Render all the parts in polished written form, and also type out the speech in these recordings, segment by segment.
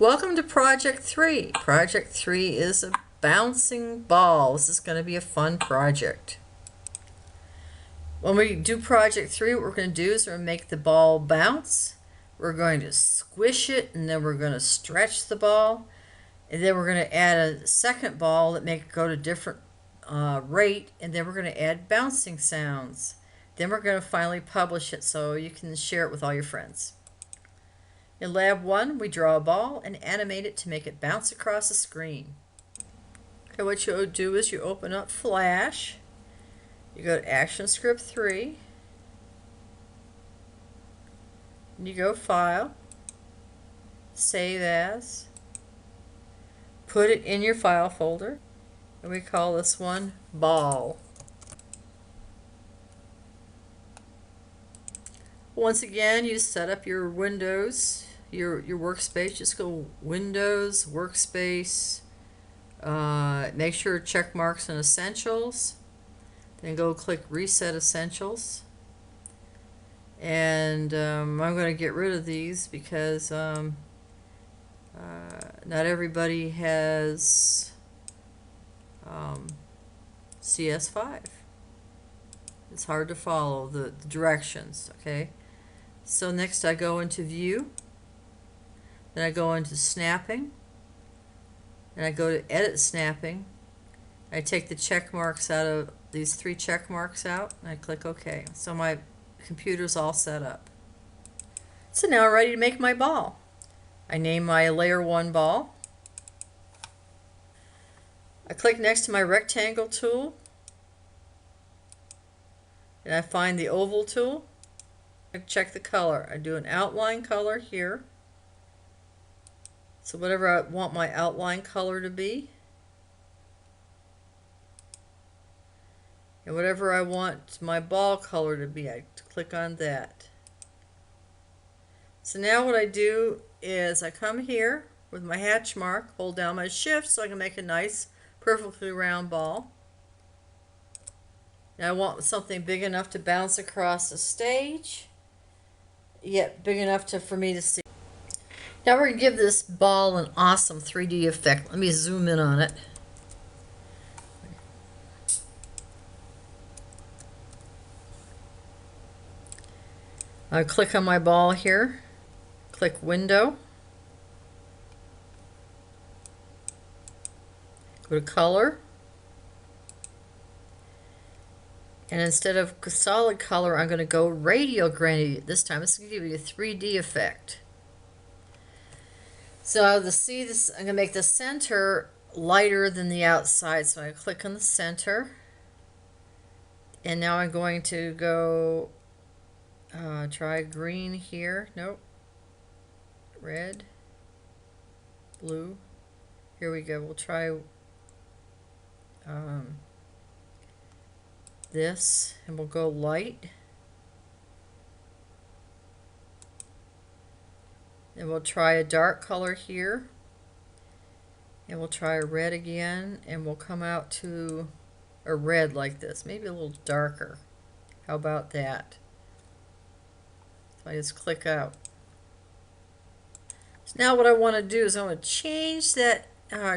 Welcome to Project 3. Project 3 is a bouncing ball. This is going to be a fun project. When we do Project 3, what we're going to do is we're going to make the ball bounce. We're going to squish it, and then we're going to stretch the ball. And then we're going to add a second ball that make it go to different rate, and then we're going to add bouncing sounds. Then we're going to finally publish it so you can share it with all your friends. In Lab 1, we draw a ball and animate it to make it bounce across the screen. Okay, what you'll do is you open up Flash, you go to ActionScript 3, and you go File, Save As, put it in your file folder, and we call this one Ball. Once again, you set up your Windows, your workspace. Just go Windows, Workspace, make sure check marks on Essentials, then go click Reset Essentials. And I'm going to get rid of these because not everybody has CS5. It's hard to follow the directions, okay? So next I go into View, then I go into Snapping, and I go to Edit Snapping. I take the check marks out of these 3 check marks out, and I click OK. So my computer's all set up. So now I'm ready to make my ball. I name my Layer 1 ball. I click next to my Rectangle tool, and I find the Oval tool. I check the color. I do an outline color here. So whatever I want my outline color to be. And whatever I want my ball color to be, I click on that. So now what I do is I come here with my hatch mark, hold down my shift so I can make a nice, perfectly round ball. Now I want something big enough to bounce across the stage, yet big enough for me to see. Now we're going to give this ball an awesome 3D effect. Let me zoom in on it. I click on my ball here, click Window, go to Color, and instead of solid color, I'm going to go radial gradient this time. This is going to give you a 3D effect. So to see this, I'm going to make the center lighter than the outside. So I click on the center, and now I'm going to go try green here. Nope. Red, blue. Here we go. We'll try this, and we'll go light. And we'll try a dark color here, and we'll try a red again, and we'll come out to a red like this, maybe a little darker. How about that? So I just click out. So now what I want to do is I want to change that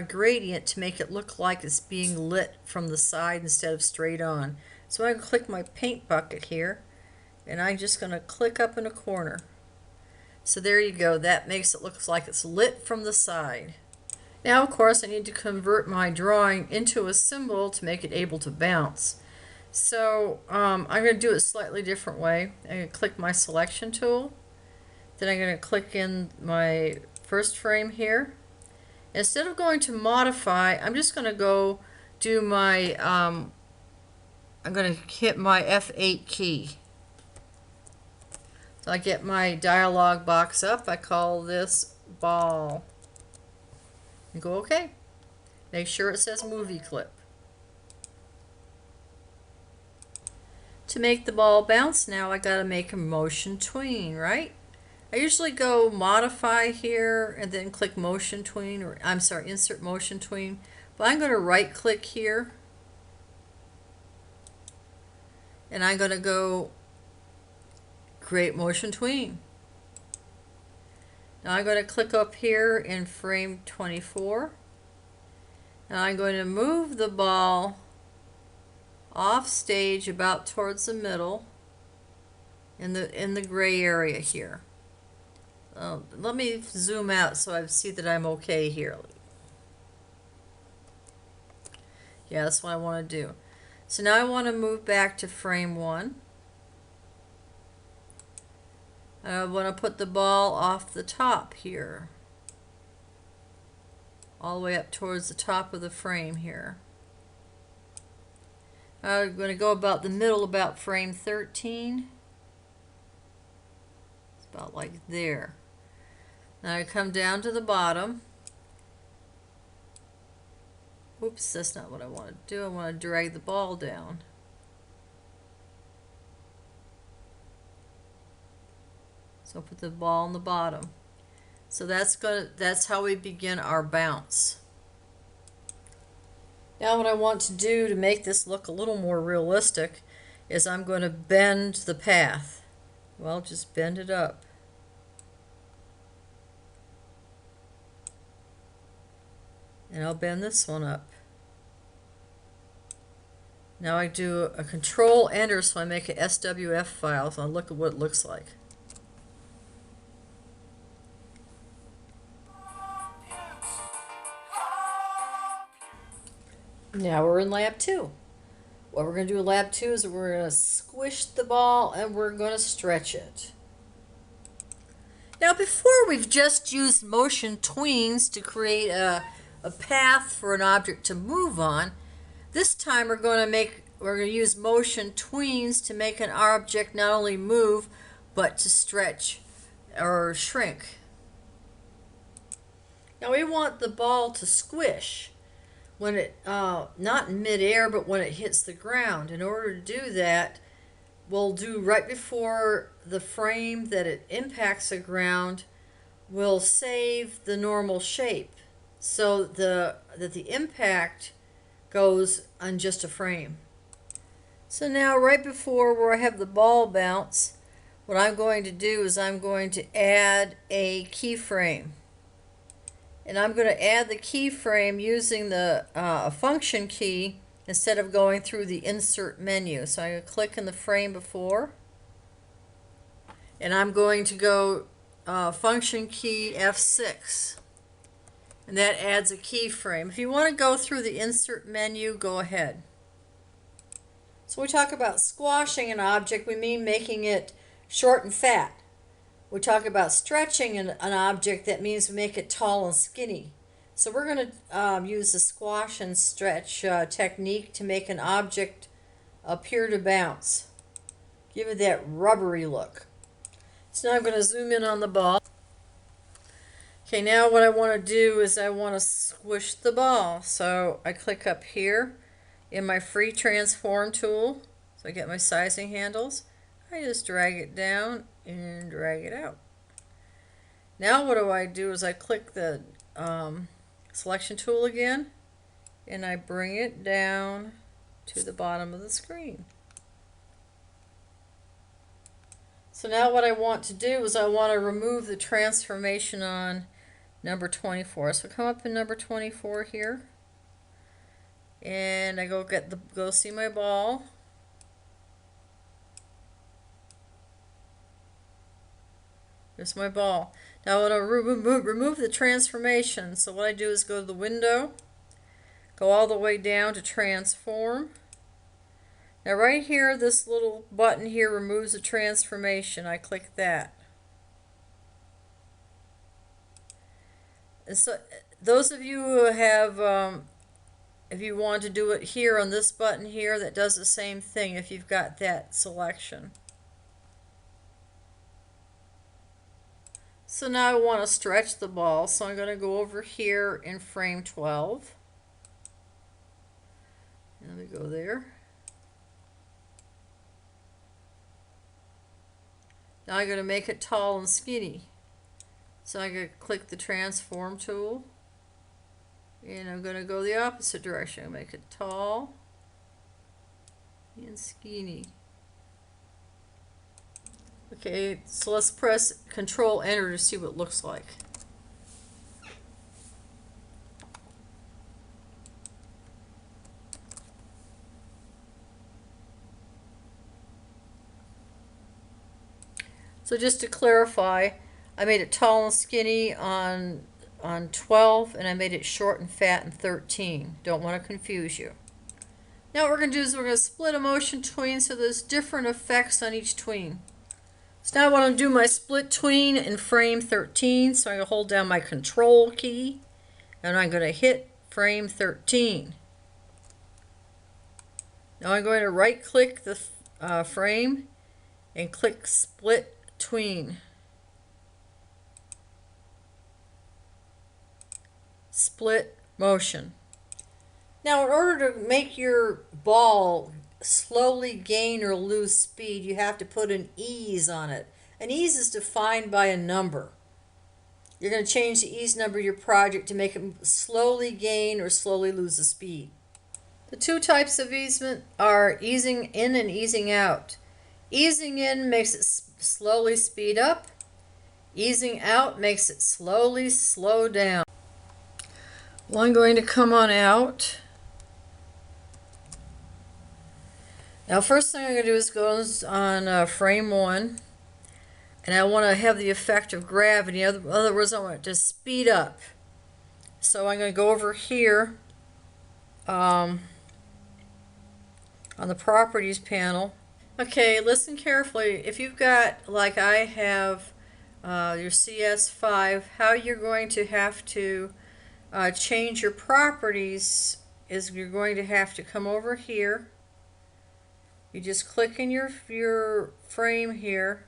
gradient to make it look like it's being lit from the side instead of straight on. So I'm going to click my paint bucket here, and I'm just going to click up in a corner. So there you go. That makes it look like it's lit from the side. Now, of course, I need to convert my drawing into a symbol to make it able to bounce. So I'm going to do it a slightly different way. I'm going to click my selection tool. Then I'm going to click in my first frame here. Instead of going to modify, I'm just going to go do my, I'm going to hit my F8 key. So I get my dialog box up. I call this ball. And go OK. Make sure it says movie clip. To make the ball bounce now, I got to make a motion tween, right? I usually go modify here and then click motion tween, or I'm sorry, insert motion tween. But I'm going to right click here, and I'm going to go create motion tween. Now I'm going to click up here in frame 24. Now I'm going to move the ball off stage about towards the middle in the gray area here. Let me zoom out so I see that I'm okay here. Yeah, that's what I want to do. So now I want to move back to frame 1. I want to put the ball off the top here, all the way up towards the top of the frame here. I'm going to go about the middle, about frame 13. It's about like there. Now I come down to the bottom. Oops, that's not what I want to do. I want to drag the ball down. So put the ball on the bottom. So that's how we begin our bounce. Now what I want to do to make this look a little more realistic is I'm going to bend the path. Well, just bend it up. And I'll bend this one up. Now I do a Control Enter so I make a SWF file, so I'll look at what it looks like. Now we're in lab 2. What we're going to do in lab 2 is we're going to squish the ball and we're going to stretch it. Now before we've just used motion tweens to create a path for an object to move on. This time we're going to use motion tweens to make an object not only move but to stretch or shrink. Now we want the ball to squish when it not in midair but when it hits the ground. In order to do that, we'll do right before the frame that it impacts the ground, we'll save the normal shape so that the impact goes on just a frame. So now right before where I have the ball bounce, what I'm going to do is I'm going to add a keyframe. And I'm going to add the keyframe using the function key instead of going through the insert menu. So I'm going to click in the frame before, and I'm going to go function key F6, and that adds a keyframe. If you want to go through the insert menu, go ahead. So we talk about squashing an object, we mean making it short and fat. We talk about stretching an object, that means we make it tall and skinny. So we're going to use the squash and stretch technique to make an object appear to bounce. Give it that rubbery look. So now I'm going to zoom in on the ball. Okay, now what I want to do is I want to squish the ball. So I click up here in my free transform tool. So I get my sizing handles. I just drag it down and drag it out. Now what do is I click the selection tool again, and I bring it down to the bottom of the screen. So now what I want to do is I want to remove the transformation on number 24. So come up in number 24 here, and I go see my ball. There's my ball. Now I want to remove the transformation. So what I do is go to the window, go all the way down to transform. Now right here, this little button here removes the transformation. I click that. And so those of you who have, if you want to do it here on this button here, that does the same thing if you've got that selection. So now I want to stretch the ball, so I'm going to go over here in frame 12. Let me go there. Now I'm going to make it tall and skinny. So I'm going to click the transform tool, and I'm going to go the opposite direction. I'll make it tall and skinny. Okay, so let's press Control Enter to see what it looks like. So just to clarify, I made it tall and skinny on 12, and I made it short and fat in 13. Don't want to confuse you. Now what we're going to do is we're going to split a motion tween so there's different effects on each tween. So now I want to do my split tween in frame 13, so I'm going to hold down my Control key, and I'm going to hit frame 13. Now I'm going to right click the frame and click Split Tween. Split motion. Now in order to make your ball slowly gain or lose speed, you have to put an ease on it. An ease is defined by a number. You're going to change the ease number of your project to make it slowly gain or slowly lose the speed. The two types of easement are easing in and easing out. Easing in makes it slowly speed up. Easing out makes it slowly slow down. Well, I'm going to come on out. Now first thing I'm going to do is go on frame 1, and I want to have the effect of gravity. In other words, I want it to speed up. So I'm going to go over here on the Properties panel. Okay, listen carefully. If you've got, like I have, your CS5, how you're going to have to change your properties is you're going to have to come over here. You just click in your frame here,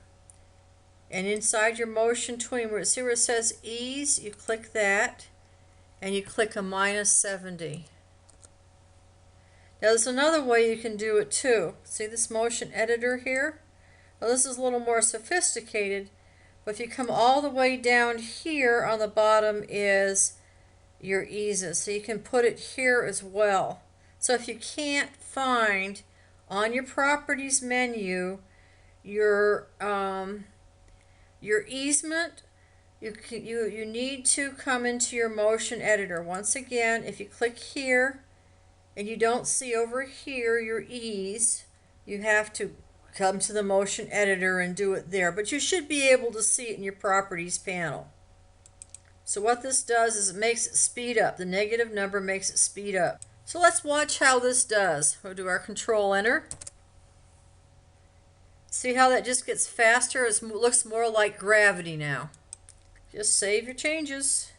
and inside your motion tween, see where it says ease, you click that, and you click a -70. Now there's another way you can do it too. See this motion editor here? Well, this is a little more sophisticated, but if you come all the way down here on the bottom is your eases. So you can put it here as well. So if you can't find on your properties menu your easement, you need to come into your motion editor. Once again, if you click here and you don't see over here your ease, you have to come to the motion editor and do it there. But you should be able to see it in your properties panel. So what this does is it makes it speed up. The negative number makes it speed up. So let's watch how this does. We'll do our Control Enter. See how that just gets faster? It looks more like gravity now. Just save your changes.